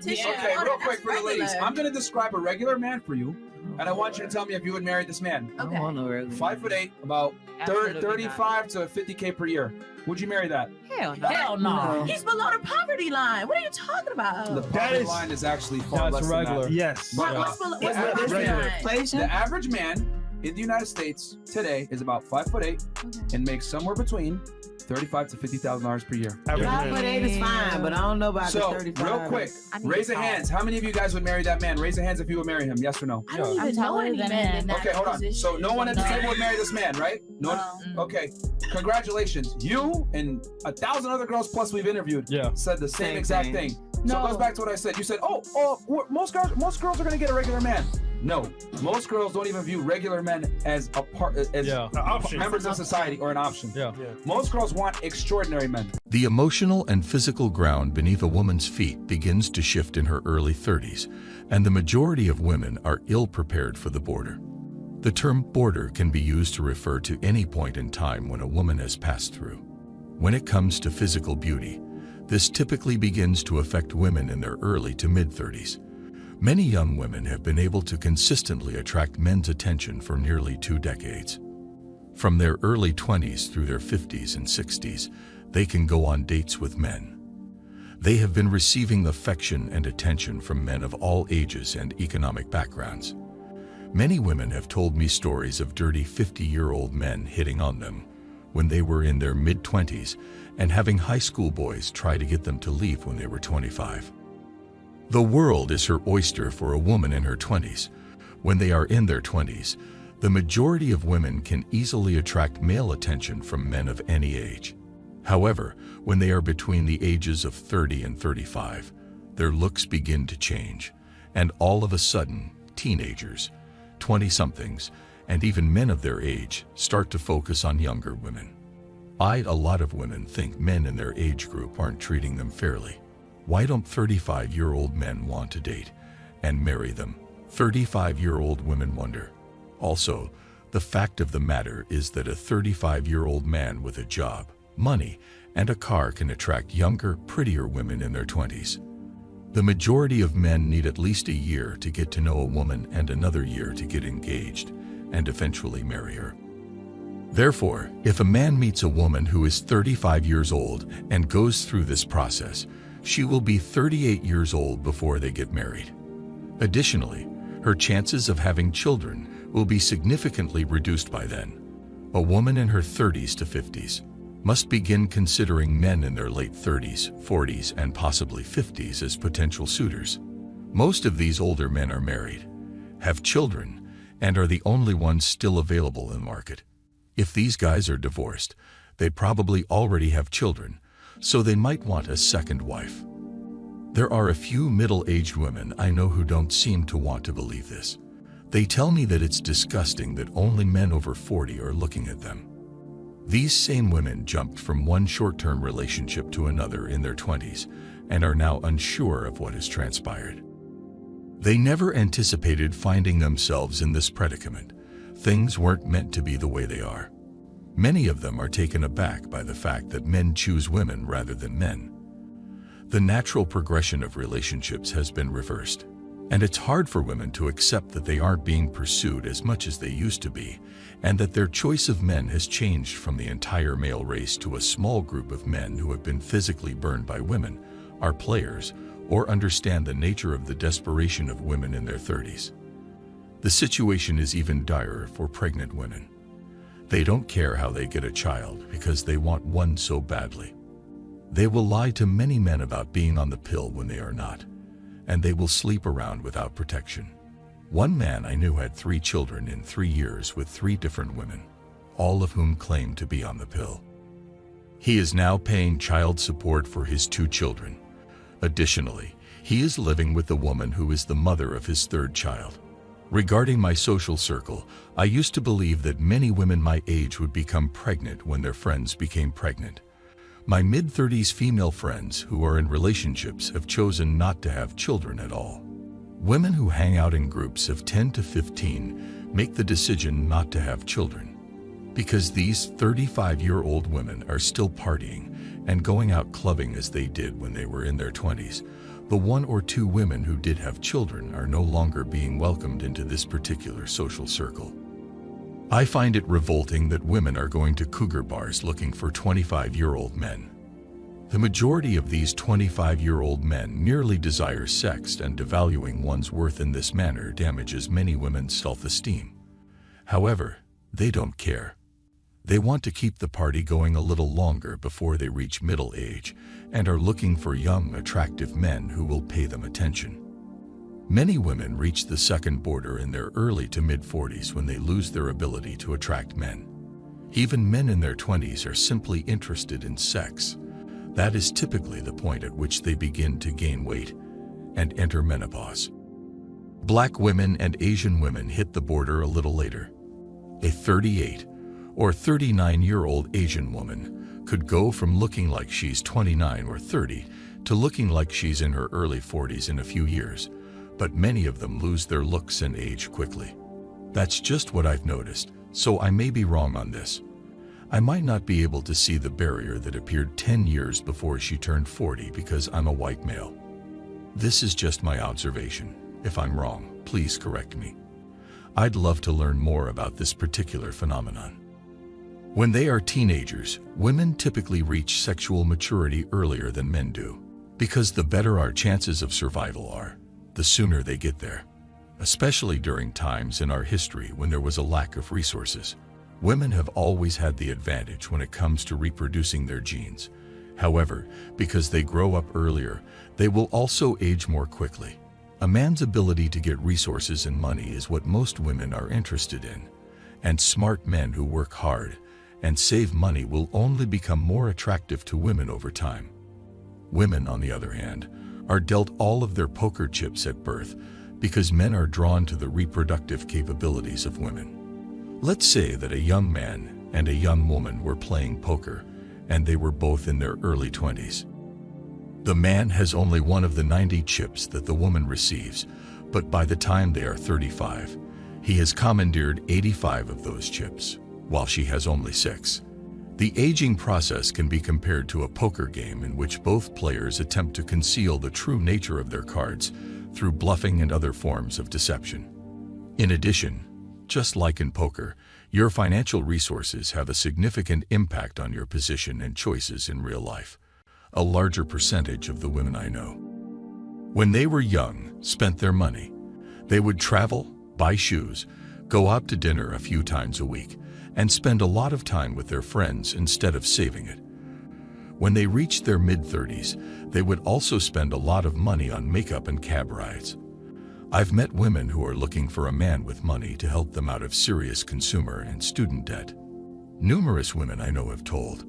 Tissue Okay, water, real quick that's for the ladies. regular. I'm going to describe a regular man for you, and I want you to tell me if you would marry this man. Okay. 5'8", about Absolutely 35 to 50K per year. Would you marry that? Hell no. Hell no. No. He's below the poverty line. What are you talking about? The poverty line is actually far less than regular. that. Yes. But, What's below the what's the average poverty man- line? The average man in the United States today is about 5'8" and makes somewhere between $35,000 to $50,000 per year. Average Five man. foot eight is fine, but I don't know about the So, 35. real quick, I need raise to your talk. hands. How many of you guys would marry that man? Raise your hands if you would marry him. Yes or no? I don't Yeah. even I'm know taller any than man him. in that Okay, hold on. position. So no one at the No. table would marry this man, right? No. No. Okay. Congratulations. You and 1,000 other girls plus we've interviewed said the same Same exact thing. thing. So it goes back to what I said. You said, most girls are gonna get a regular man. No, most girls don't even view regular men as a part, as An option. members of society or an option. Yeah. Most girls want extraordinary men. The emotional and physical ground beneath a woman's feet begins to shift in her early 30s, and the majority of women are ill-prepared for the border. The term border can be used to refer to any point in time when a woman has passed through. When it comes to physical beauty, this typically begins to affect women in their early to mid-30s. Many young women have been able to consistently attract men's attention for nearly 2 decades. From their early 20s through their 50s and 60s, they can go on dates with men. They have been receiving affection and attention from men of all ages and economic backgrounds. Many women have told me stories of dirty 50-year-old men hitting on them when they were in their mid-20s and having high school boys try to get them to leave when they were 25. The world is her oyster for a woman in her 20s. When they are in their 20s, the majority of women can easily attract male attention from men of any age. However, when they are between the ages of 30 and 35, their looks begin to change, and all of a sudden, teenagers, 20-somethings, and even men of their age start to focus on younger women. A lot of women think men in their age group aren't treating them fairly. Why don't 35-year-old men want to date and marry them? 35-year-old women wonder. Also, the fact of the matter is that a 35-year-old man with a job, money, and a car can attract younger, prettier women in their 20s. The majority of men need at least a year to get to know a woman and another year to get engaged and eventually marry her. Therefore, if a man meets a woman who is 35 years old and goes through this process, she will be 38 years old before they get married. Additionally, her chances of having children will be significantly reduced by then. A woman in her 30s to 50s must begin considering men in their late 30s, 40s, and possibly 50s as potential suitors. Most of these older men are married, have children, and are the only ones still available in the market. If these guys are divorced, they probably already have children, so they might want a second wife. There are a few middle-aged women I know who don't seem to want to believe this. They tell me that it's disgusting that only men over 40 are looking at them. These same women jumped from one short-term relationship to another in their 20s and are now unsure of what has transpired. They never anticipated finding themselves in this predicament. Things weren't meant to be the way they are. Many of them are taken aback by the fact that men choose women rather than men. The natural progression of relationships has been reversed, and it's hard for women to accept that they aren't being pursued as much as they used to be, and that their choice of men has changed from the entire male race to a small group of men who have been physically burned by women, are players, or understand the nature of the desperation of women in their 30s. The situation is even direr for pregnant women. They don't care how they get a child because they want one so badly. They will lie to many men about being on the pill when they are not, and they will sleep around without protection. One man I knew had 3 children in 3 years with 3 different women, all of whom claimed to be on the pill. He is now paying child support for his 2 children. Additionally, he is living with the woman who is the mother of his 3rd child. Regarding my social circle, I used to believe that many women my age would become pregnant when their friends became pregnant. My mid-30s female friends who are in relationships have chosen not to have children at all. Women who hang out in groups of 10 to 15 make the decision not to have children. Because these 35-year-old women are still partying and going out clubbing as they did when they were in their 20s, The 1 or 2 women who did have children are no longer being welcomed into this particular social circle. I find it revolting that women are going to cougar bars looking for 25-year-old men. The majority of these 25-year-old men merely desire sex, and devaluing one's worth in this manner damages many women's self-esteem. However, they don't care. They want to keep the party going a little longer before they reach middle age and are looking for young, attractive men who will pay them attention. Many women reach the second border in their early to mid-40s when they lose their ability to attract men. Even men in their 20s are simply interested in sex. That is typically the point at which they begin to gain weight and enter menopause. Black women and Asian women hit the border a little later. A 38 or 39-year-old Asian woman could go from looking like she's 29 or 30 to looking like she's in her early 40s in a few years, but many of them lose their looks and age quickly. That's just what I've noticed, so I may be wrong on this. I might not be able to see the barrier that appeared 10 years before she turned 40 because I'm a white male. This is just my observation. If I'm wrong, please correct me. I'd love to learn more about this particular phenomenon. When they are teenagers, women typically reach sexual maturity earlier than men do. Because the better our chances of survival are, the sooner they get there. Especially during times in our history when there was a lack of resources. Women have always had the advantage when it comes to reproducing their genes. However, because they grow up earlier, they will also age more quickly. A man's ability to get resources and money is what most women are interested in. And smart men who work hard and save money will only become more attractive to women over time. Women, on the other hand, are dealt all of their poker chips at birth because men are drawn to the reproductive capabilities of women. Let's say that a young man and a young woman were playing poker and they were both in their early 20s. The man has only one of the 90 chips that the woman receives, but by the time they are 35, he has commandeered 85 of those chips, while she has only 6. The aging process can be compared to a poker game in which both players attempt to conceal the true nature of their cards through bluffing and other forms of deception. In addition, just like in poker, your financial resources have a significant impact on your position and choices in real life. A larger percentage of the women I know, when they were young, spent their money. They would travel, buy shoes, go out to dinner a few times a week, and spend a lot of time with their friends instead of saving it. When they reached their mid-30s, they would also spend a lot of money on makeup and cab rides. I've met women who are looking for a man with money to help them out of serious consumer and student debt. Numerous women I know have told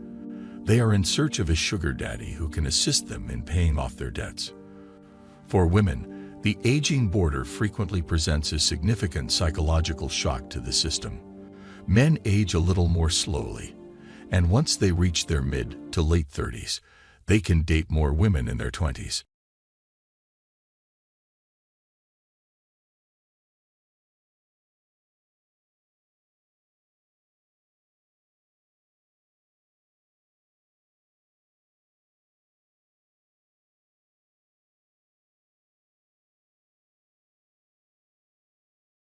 they are in search of a sugar daddy who can assist them in paying off their debts. For women, the aging border frequently presents a significant psychological shock to the system. Men age a little more slowly, and once they reach their mid to late 30s, they can date more women in their 20s.